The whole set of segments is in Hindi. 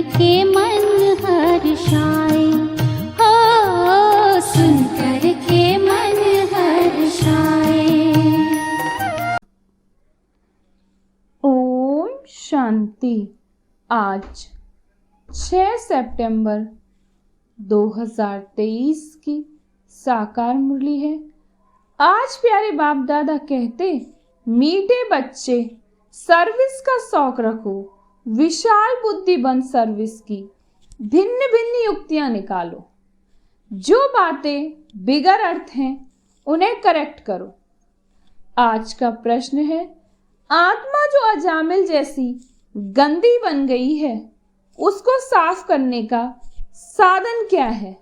के मन हर्षाए, हो सुनकर के मन हर्षाए। ओम शांति। आज 6 सितंबर 2023 की साकार मुरली है। आज प्यारे बाप दादा कहते, मीठे बच्चे सर्विस का शौक रखो, विशाल बुद्धि बन सर्विस की, भिन्न भिन्न युक्तियां निकालो, जो बातें बिगर अर्थ हैं उन्हें करेक्ट करो। आज का प्रश्न है, आत्मा जो अजामिल जैसी गंदी बन गई है उसको साफ करने का साधन क्या है?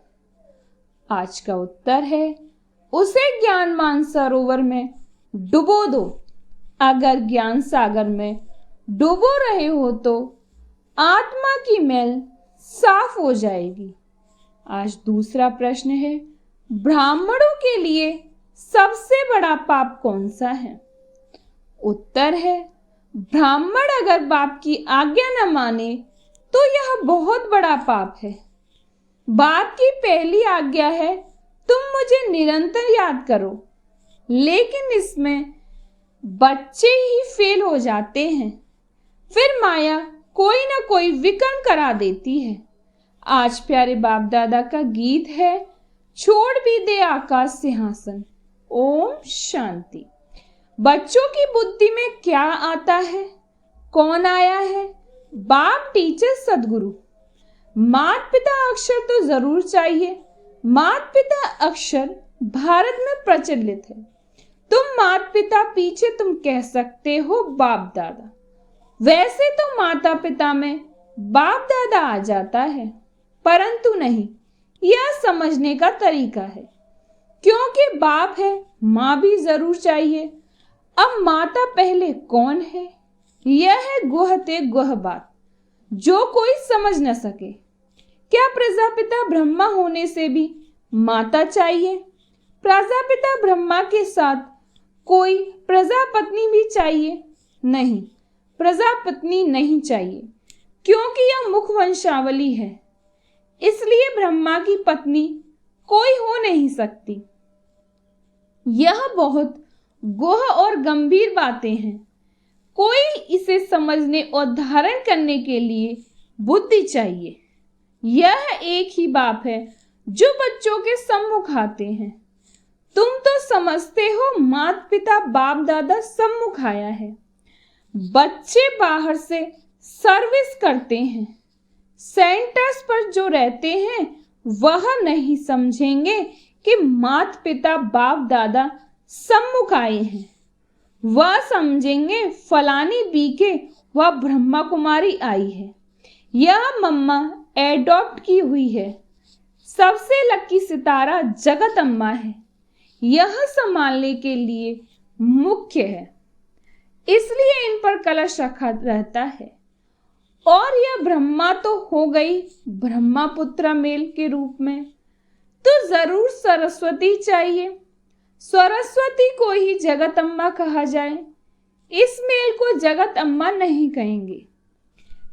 आज का उत्तर है, उसे ज्ञान मान सरोवर में डुबो दो। अगर ज्ञान सागर में डूबो रहे हो तो आत्मा की मैल साफ हो जाएगी। आज दूसरा प्रश्न है, ब्राह्मणों के लिए सबसे बड़ा पाप कौन सा है? उत्तर है, ब्राह्मण अगर बाप की आज्ञा न माने तो यह बहुत बड़ा पाप है। बाप की पहली आज्ञा है, तुम मुझे निरंतर याद करो, लेकिन इसमें बच्चे ही फेल हो जाते हैं। फिर माया कोई ना कोई विकर्म करा देती है। आज प्यारे बाप दादा का गीत है, छोड़ भी दे आकाश सिंहासन। ओम शांति। बच्चों की बुद्धि में क्या आता है? कौन आया है? बाप, टीचर, सदगुरु। माता पिता अक्षर तो जरूर चाहिए। माता पिता अक्षर भारत में प्रचलित है। तुम माता पिता पीछे तुम कह सकते हो बाप दादा। वैसे तो माता पिता में बाप दादा आ जाता है, परंतु नहीं, यह समझने का तरीका है। क्योंकि बाप है, माँ भी जरूर चाहिए। अब माता पहले कौन है? यह है गुहते गुह बात, जो कोई समझ न सके। क्या प्रजापिता ब्रह्मा होने से भी माता चाहिए? प्रजापिता ब्रह्मा के साथ कोई प्रजापत्नी भी चाहिए? नहीं, प्रजापत्नी नहीं चाहिए, क्योंकि यह मुख वंशावली है। इसलिए ब्रह्मा की पत्नी कोई हो नहीं सकती। यह बहुत गोह और गंभीर बातें हैं। कोई इसे समझने और धारण करने के लिए बुद्धि चाहिए। यह एक ही बाप है जो बच्चों के सम्मुख आते हैं। तुम तो समझते हो माता पिता बाप दादा सम्मुख आया है। बच्चे बाहर से सर्विस करते हैं। सेंटर्स पर जो रहते हैं वह नहीं समझेंगे कि माता पिता बाप दादा सम्मुख आए हैं। वह समझेंगे फलानी बीके वह ब्रह्मा कुमारी आई है, यह मम्मा एडॉप्ट की हुई है। सबसे लकी सितारा जगत अम्मा है, यह संभालने के लिए मुख्य है। इसलिए इन पर कलश रखा रहता है। और यह ब्रह्मा तो हो गई ब्रह्मा पुत्र मेल के रूप में, तो जरूर सरस्वती चाहिए। सरस्वती को ही जगत अम्मा कहा जाए। इस मेल को जगत अम्मा नहीं कहेंगे।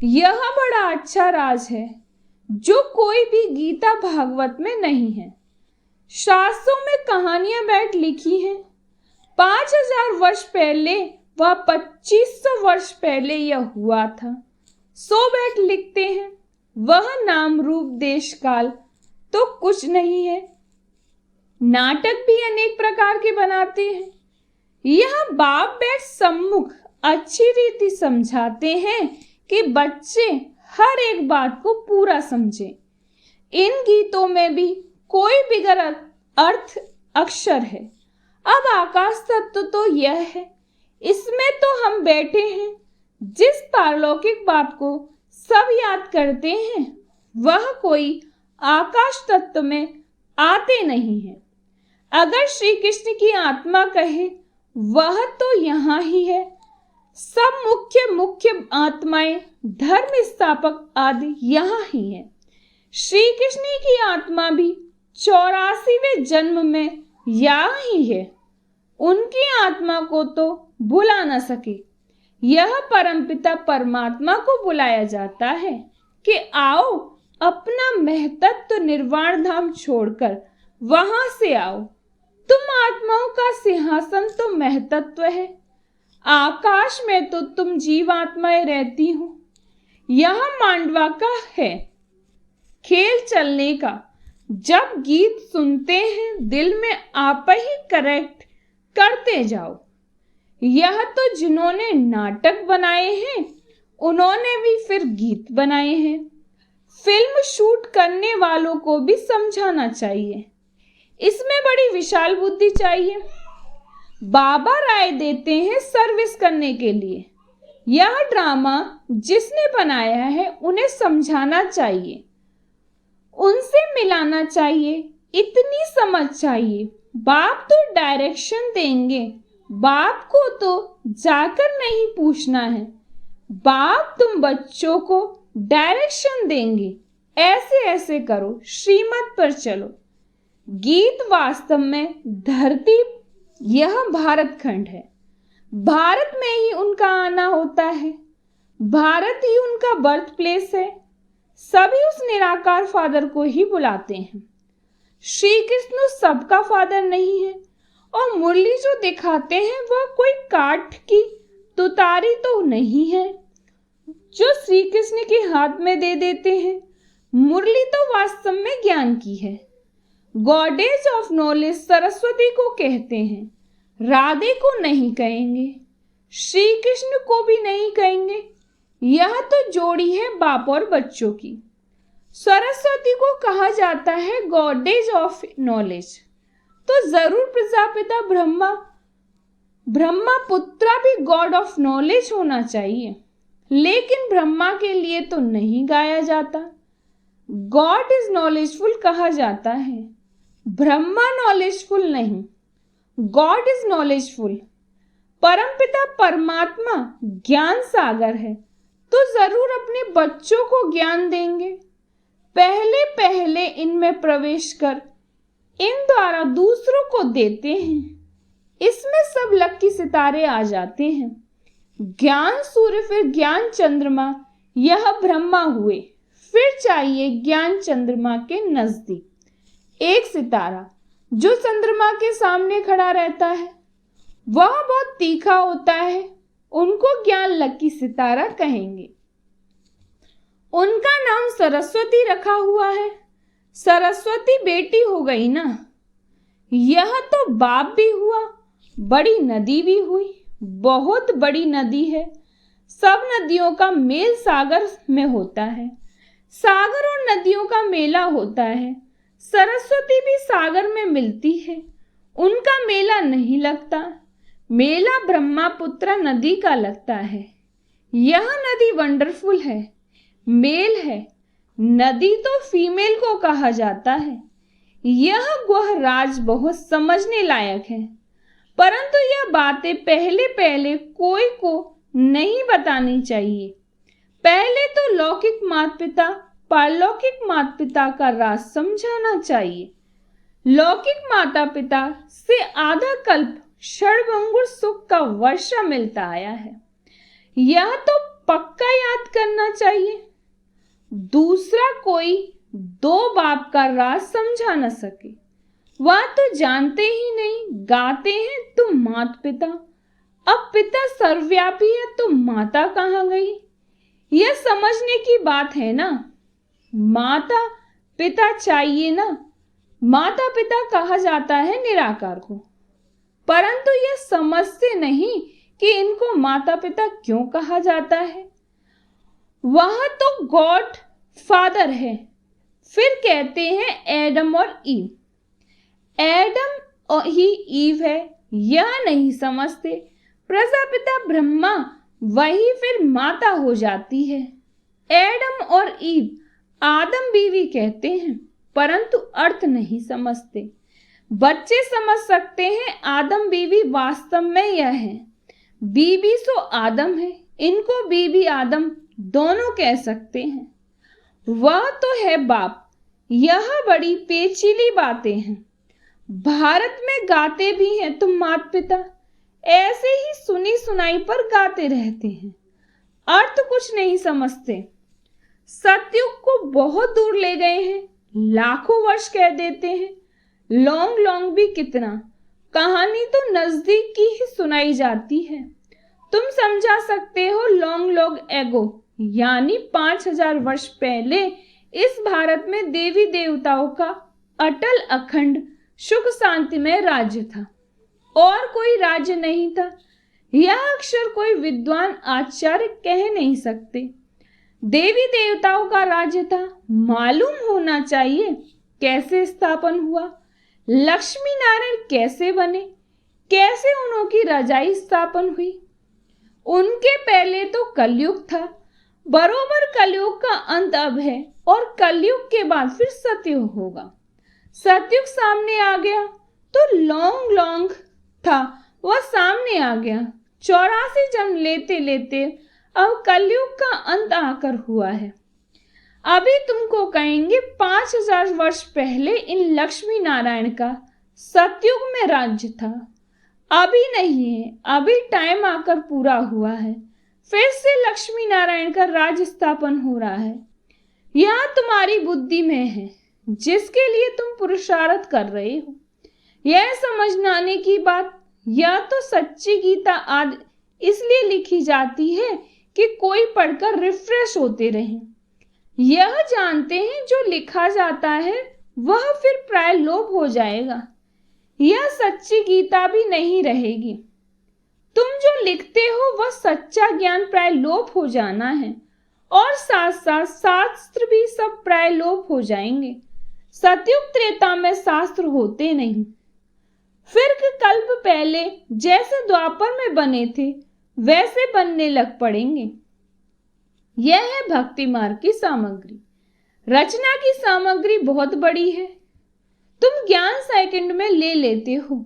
यह बड़ा अच्छा राज है जो कोई भी गीता भागवत में नहीं है। शास्त्रों में कहानियां बैठ लिखी हैं। 5000 वर्ष पहले व 2500 वर्ष पहले यह हुआ था, सो बैठ लिखते हैं। वह नाम रूप देश काल तो कुछ नहीं है। नाटक भी अनेक प्रकार के बनाते हैं। यह बाप बैठ सम्मुख अच्छी रीति समझाते हैं कि बच्चे हर एक बात को पूरा समझे। इन गीतों में भी कोई बिगर अर्थ अक्षर है। अब आकाश तत्व तो यह है, इसमें तो हम बैठे हैं। जिस पारलौकिक बात को सब याद करते हैं वह कोई आकाश तत्व में आते नहीं है। अगर श्री कृष्ण की आत्मा कहे वह तो यहाँ ही है। सब मुख्य आत्माएं धर्म स्थापक आदि यहाँ ही है। श्री कृष्ण की आत्मा भी 84वें जन्म में यहाँ ही है। उनकी आत्मा को तो बुला न सके। यह परमपिता परमात्मा को बुलाया जाता है। कि आओ अपना महतत्व निर्वाण धाम छोड़कर वहां से आओ। तुम आत्माओं का सिंहासन तो महतत्व है। आकाश में तो तुम जीवात्माएं रहती हो। यह मांडवा का है खेल चलने का। जब गीत सुनते हैं दिल में आप ही करेक्ट करते जाओ। यह तो जिन्होंने नाटक बनाए हैं उन्होंने भी फिर गीत बनाए हैं। फिल्म शूट करने वालों को भी समझाना चाहिए, इसमें बड़ी विशाल बुद्धि चाहिए। बाबा राय देते हैं सर्विस करने के लिए। यह ड्रामा जिसने बनाया है उन्हें समझाना चाहिए, उनसे मिलाना चाहिए, इतनी समझ चाहिए। बाप तो डायरेक्शन देंगे, बाप को तो जाकर नहीं पूछना है। बाप तुम बच्चों को डायरेक्शन देंगे, ऐसे ऐसे करो, श्रीमत पर चलो। गीत वास्तव में धरती यह भारत खंड है। भारत में ही उनका आना होता है, भारत ही उनका बर्थ प्लेस है। सभी उस निराकार फादर को ही बुलाते हैं। श्री कृष्ण सबका फादर नहीं है, और मुरली जो दिखाते हैं वह कोई काठ की तुतारी तो नहीं है जो श्री कृष्ण के हाथ में दे देते हैं। मुरली तो वास्तव में ज्ञान की है। गॉडेज ऑफ नॉलेज सरस्वती को कहते हैं, राधे को नहीं कहेंगे, श्री कृष्ण को भी नहीं कहेंगे। यह तो जोड़ी है बाप और बच्चों की। सरस्वती को कहा जाता है गॉडेज ऑफ नॉलेज, तो जरूर प्रजापिता ब्रह्मा पुत्रा भी गॉड ऑफ नॉलेज होना चाहिए। लेकिन ब्रह्मा के लिए तो नहीं गाया जाता। गॉड इज नॉलेजफुल कहा जाता है, ब्रह्मा नॉलेजफुल नहीं, गॉड इज नॉलेजफुल। परमपिता परमात्मा ज्ञान सागर है, तो जरूर अपने बच्चों को ज्ञान देंगे। पहले पहले इनमें प्रवेश कर इन द्वारा दूसरों को देते हैं। इसमें सब लक्की सितारे आ जाते हैं। ज्ञान सूर्य, फिर ज्ञान चंद्रमा, यह ब्रह्मा हुए। फिर चाहिए ज्ञान चंद्रमा के नजदीक एक सितारा जो चंद्रमा के सामने खड़ा रहता है। वह बहुत तीखा होता है, उनको ज्ञान लक्की सितारा कहेंगे। उनका नाम सरस्वती रखा हुआ है। सरस्वती बेटी हो गई ना। यह तो बाप भी हुआ, बड़ी नदी भी हुई, बहुत बड़ी नदी है। सब नदियों का मेल सागर में होता है, सागर और नदियों का मेला होता है। सरस्वती भी सागर में मिलती है, उनका मेला नहीं लगता। मेला ब्रह्मपुत्र नदी का लगता है। यह नदी वंडरफुल है, मेल है। नदी तो फीमेल को कहा जाता है। यह गुह राज बहुत समझने लायक है, परंतु यह बातें पहले पहले कोई को नहीं बतानी चाहिए। पहले तो लौकिक माता पिता पारलौकिक माता पिता का राज समझाना चाहिए। लौकिक माता पिता से आधा कल्प षड़भंगुर सुख का वर्षा मिलता आया है, यह तो पक्का याद करना चाहिए। दूसरा कोई दो बाप का राज समझा न सके, वह तो जानते ही नहीं। गाते हैं तुम माता पिता, अब पिता सर्वव्यापी है तो माता कहाँ गई? यह समझने की बात है ना। माता पिता चाहिए ना। माता पिता कहा जाता है निराकार को, परंतु यह समझते नहीं कि इनको माता पिता क्यों कहा जाता है। वह तो गॉड फादर है। फिर कहते हैं एडम और ईव। एडम और ही ईव है, यह नहीं समझते। प्रजापिता ब्रह्मा वही फिर माता हो जाती है। एडम और ईव आदम बीवी कहते हैं, परंतु अर्थ नहीं समझते। बच्चे समझ सकते हैं आदम बीवी वास्तव में यह है। बीबी सो आदम है, इनको बीबी आदम दोनों कह सकते हैं। वह तो है बाप। यह बड़ी पेचीली बातें हैं। भारत में गाते भी हैं तुम माता पिता, ऐसे ही सुनी सुनाई पर गाते रहते हैं, अर्थ कुछ नहीं समझते। सतयुग को बहुत दूर ले गए हैं, लाखों वर्ष कह देते हैं। लॉन्ग लॉन्ग भी कितना, कहानी तो नजदीक की ही सुनाई जाती है। तुम समझा सकते हो लॉन्ग लॉन्ग एगो, यानी 5000 वर्ष पहले इस भारत में देवी देवताओं का अटल अखंड सुख शांतिमय राज्य था, और कोई राज्य नहीं था। यह अक्षर कोई विद्वान आचार्य कह नहीं सकते। देवी देवताओं का राज्य था, मालूम होना चाहिए कैसे स्थापन हुआ, लक्ष्मी नारायण कैसे बने, कैसे उनकी रजाई स्थापन हुई। उनके पहले तो कलयुग था, बरोबर कलयुग का अंत अब है, और कलयुग के बाद फिर सतयुग होगा। सतयुग सामने आ गया तो लॉन्ग लॉन्ग था वह सामने आ गया। 84 जन्म लेते लेते अब कलयुग का अंत आकर हुआ है। अभी तुमको कहेंगे 5000 वर्ष पहले इन लक्ष्मी नारायण का सतयुग में राज्य था। अभी नहीं है, अभी टाइम आकर पूरा हुआ है, फिर से लक्ष्मी नारायण का राज्य स्थापन हो रहा है। यह तुम्हारी बुद्धि में है, जिसके लिए तुम पुरुषार्थ कर रहे हो। यह समझने की बात, यह तो सच्ची गीता आदि इसलिए लिखी जाती है कि कोई पढ़कर रिफ्रेश होते रहे। यह जानते हैं जो लिखा जाता है वह फिर प्राय लोप हो जाएगा, यह सच्ची गीता भी नहीं रहेगी। तुम जो लिखते हो वह सच्चा ज्ञान प्राय लोप हो जाना है, और साथ साथ शास्त्र भी सब प्राय लोप हो जाएंगे। सतयुग त्रेता में शास्त्र होते नहीं, फिर कल्प पहले जैसे द्वापर में बने थे वैसे बनने लग पड़ेंगे। यह है भक्ति मार्ग की सामग्री। रचना की सामग्री बहुत बड़ी है, तुम ज्ञान सेकंड में ले लेते हो।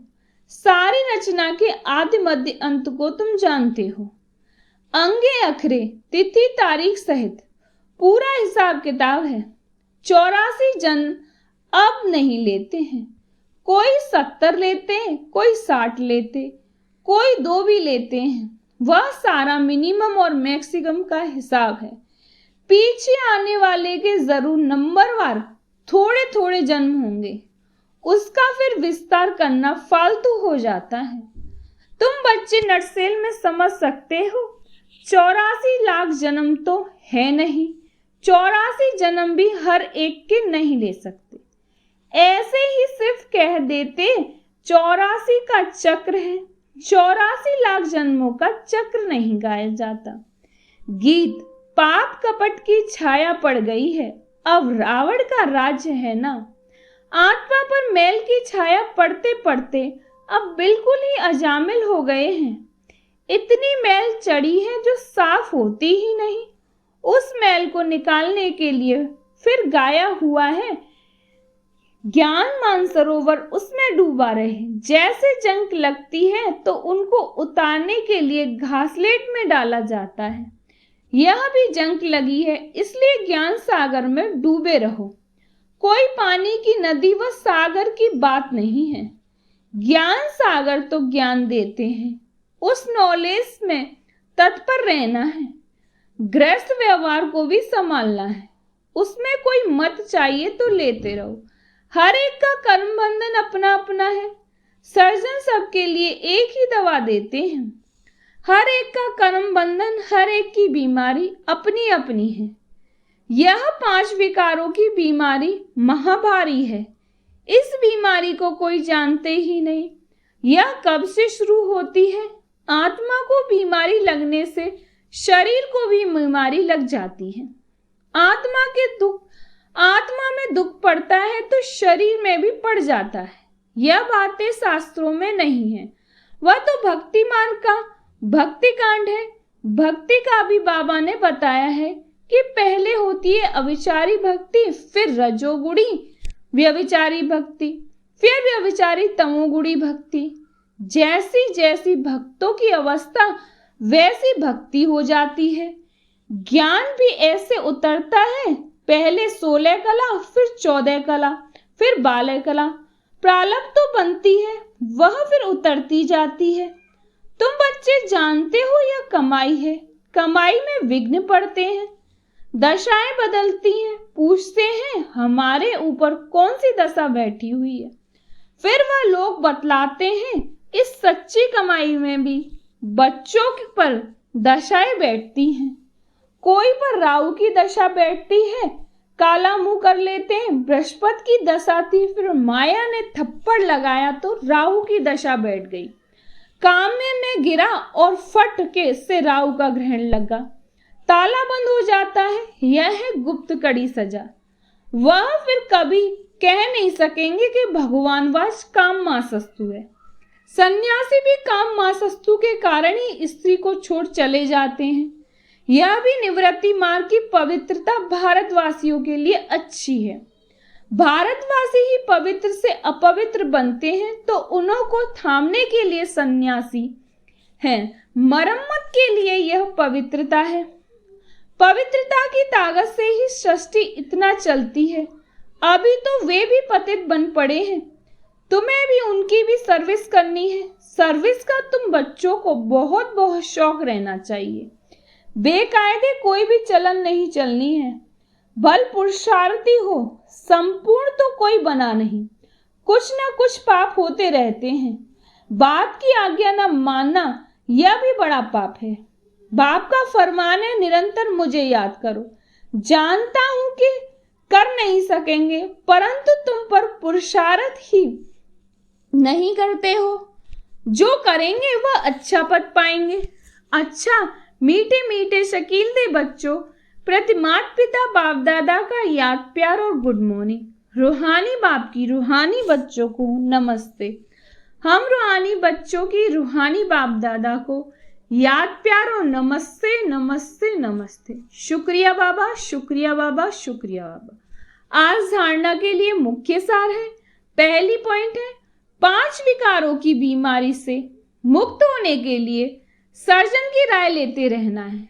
सारी रचना के आदि मध्य अंत को तुम जानते हो, अंगे अखरे तिथि तारीख सहित पूरा हिसाब किताब है। 84 जन्म अब नहीं लेते हैं, कोई 70 लेते हैं, कोई 60 लेते, कोई 2 भी लेते हैं। वह सारा मिनिमम और मैक्सिमम का हिसाब है। पीछे आने वाले के जरूर नंबरवार थोड़े थोड़े जन्म होंगे, उसका फिर विस्तार करना फालतू हो जाता है। तुम बच्चे नटसेल में समझ सकते हो, 84 लाख जन्म तो है नहीं, 84 जन्म भी हर एक के नहीं ले सकते। ऐसे ही सिर्फ कह देते 84 का चक्र है, 84 लाख जन्मों का चक्र नहीं गाया जाता। गीत पाप कपट की छाया पड़ गई है, अब रावण का राज्य है ना। आत्मा पर मैल की छाया पड़ते पड़ते अब बिल्कुल ही अजामिल हो गए हैं। इतनी मैल चढ़ी है जो साफ होती ही नहीं। उस मैल को निकालने के लिए फिर गाया हुआ है ज्ञान मानसरोवर, उसमें डूबा रहे। जैसे जंग लगती है तो उनको उतारने के लिए घासलेट में डाला जाता है। यह भी जंग लगी है, इसलिए ज्ञान सागर में डूबे रहो। कोई पानी की नदी व सागर की बात नहीं है। ज्ञान सागर तो ज्ञान देते हैं, उस नॉलेज में तत्पर रहना है। गृहस्थ व्यवहार को भी संभालना है, उसमें कोई मत चाहिए तो लेते रहो। हर एक का कर्म बंधन अपना अपना है, सर्जन सबके लिए एक ही दवा देते हैं। हर एक का कर्म बंधन, हर एक की बीमारी अपनी अपनी है। यह 5 विकारों की बीमारी महाभारी है। इस बीमारी को कोई जानते ही नहीं। यह कब से शुरू होती है? आत्मा को बीमारी लगने से शरीर को भी बीमारी लग जाती है। आत्मा में दुख पड़ता है तो शरीर में भी पड़ जाता है। यह बातें शास्त्रों में नहीं है, वह तो भक्ति मार्ग का भक्ति कांड है। भक्ति का भी बाबा ने बताया है कि पहले होती है अविचारी भक्ति, फिर रजोगुणी व्यभिचारी भक्ति, फिर व्यभिचारी तमोगुणी भक्ति। जैसी जैसी भक्तों की अवस्था वैसी भक्ति हो जाती है। ज्ञान भी ऐसे उतरता है, पहले 16 कला, फिर 14 कला, फिर 12 कला। प्रारब्ध तो बनती है, वह फिर उतरती जाती है। तुम बच्चे जानते हो यह कमाई है, कमाई में विघ्न पड़ते हैं। दशाएं बदलती हैं, पूछते हैं हमारे ऊपर कौन सी दशा बैठी हुई है। फिर वह लोग बतलाते हैं इस सच्ची कमाई में भी बच्चों पर दशाएं बैठती हैं। कोई पर राहु की दशा बैठती है, काला मुंह कर लेते हैं। बृहस्पति की दशा थी, फिर माया ने थप्पड़ लगाया तो राहु की दशा बैठ गई। काम में गिरा और फट के से राहु का ग्रहण लगा, ताला बंद हो जाता है। यह है गुप्त कड़ी सजा। वह फिर कभी कह नहीं सकेंगे कि भगवानवास काम मासस्तु है। सन्यासी भी काम मासस्तु के कारण ही स्त्री को छोड़ चले जाते हैं। यह भी निवृत्ति मार्ग की पवित्रता भारतवासियों के लिए अच्छी है। भारतवासी ही पवित्र से अपवित्र बनते हैं तो उन्हों को थामने के लिए सन्यासी हैं। मरम्मत के लिए यह पवित्रता है। पवित्रता की ताकत से ही सृष्टि इतना चलती है। अभी तो वे भी पतित बन पड़े हैं, तुम्हें भी उनकी भी सर्विस करनी है। सर्विस का तुम बच्चों को बहुत बहुत शौक रहना चाहिए। बेकायदे कोई भी चलन नहीं चलनी है। बल पुरुषार्थी हो, संपूर्ण तो कोई बना नहीं। कुछ न कुछ पाप होते रहते हैं। बाप की आज्ञा न मानना यह भी बड़ा पाप है। बाप का फरमान है निरंतर मुझे याद करो। जानता हूं कि कर नहीं सकेंगे, परंतु तुम पर पुरुषार्थ ही नहीं करते हो। जो करेंगे वह अच्छा पद पाएंगे। अच्छा मीठे मीठे शकील दे बच्चों, प्रति माता पिता बाप दादा का याद प्यार और गुड मॉर्निंग। रूहानी बाप की रूहानी बच्चों को नमस्ते। हम रूहानी बच्चों की रूहानी बाप दादा को याद प्यार और नमस्ते नमस्ते नमस्ते। शुक्रिया बाबा, शुक्रिया बाबा, शुक्रिया बाबा। आज धारणा के लिए मुख्य सार है। पहली पॉइंट है 5 विकारों की बीमारी से मुक्त होने के लिए सर्जन की राय लेते रहना है।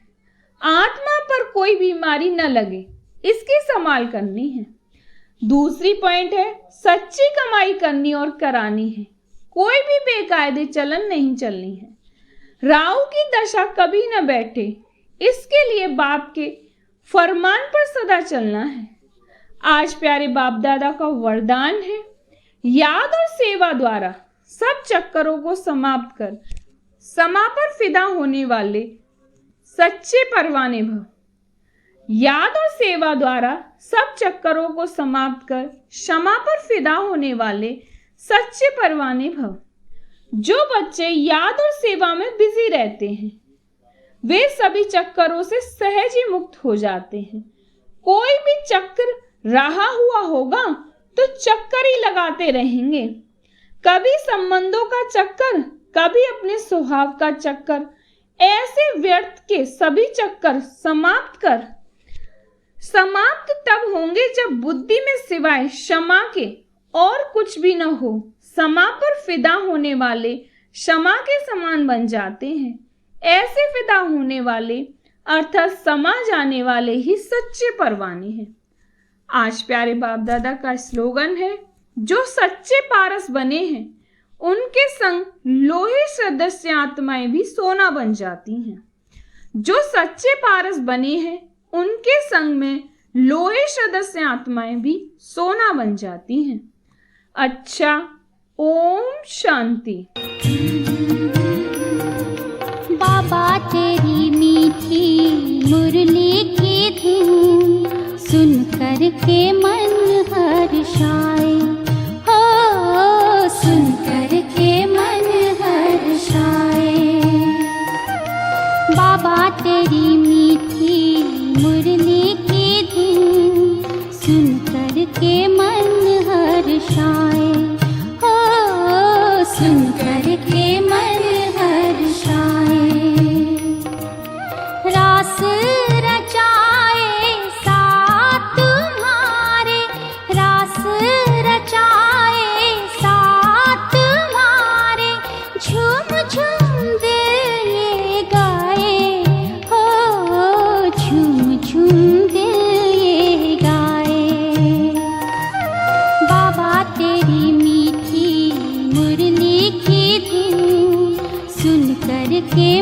आत्मा पर कोई बीमारी न लगे, इसकी संभाल करनी है। दूसरी पॉइंट है सच्ची कमाई करनी और करानी है। कोई भी बेकायदे चलन नहीं चलनी है। राहु की दशा कभी न बैठे, इसके लिए बाप के फरमान पर सदा चलना है। आज प्यारे बाप दादा का वरदान है, याद और सेवा द्वारा सब चक्करों को समाप्त कर समा पर फिदा होने वाले सच्चे परवाने भव। याद और सेवा द्वारा सब चक्करों को समाप्त कर क्षमा पर फिदा होने वाले सच्चे परवाने भव। जो बच्चे याद और सेवा में बिजी रहते हैं वे सभी चक्करों से सहज ही मुक्त हो जाते हैं। कोई भी चक्र रहा हुआ होगा तो चक्कर ही लगाते रहेंगे। कभी संबंधों का चक्कर, कभी अपने स्वभाव का चक्कर। ऐसे व्यर्थ के सभी चक्कर समाप्त तब होंगे जब बुद्धि में सिवाय क्षमा के और कुछ भी न हो। क्षमा पर फिदा होने वाले क्षमा के समान बन जाते हैं। ऐसे फिदा होने वाले अर्थात समा जाने वाले ही सच्चे परवाने हैं। आज प्यारे बाप दादा का स्लोगन है, जो सच्चे पारस बने हैं उनके संग लोहे सदस्य आत्माएं भी सोना बन जाती हैं। जो सच्चे पारस बने हैं उनके संग में लोहे सदस्य आत्माएं भी सोना बन जाती हैं। अच्छा, ओम शांति। बाबा तेरी मीठी मुरली की धुन सुन कर के मन हर्षाए। हो सुन कर के मन हर्षाए। बाबा तेरी मीठी मुरली की धुन सुन कर के मन हर्षाए। सुन कर के मन हर्षाए। रास रचाए साथ तुम्हारे, रास रचाए साथ तुम्हारे। झूम झूम दिल ये गाए। हो झूम झूम दिल ये गाए। बाबा तेरी मीठी मुरली की धुन सुन कर के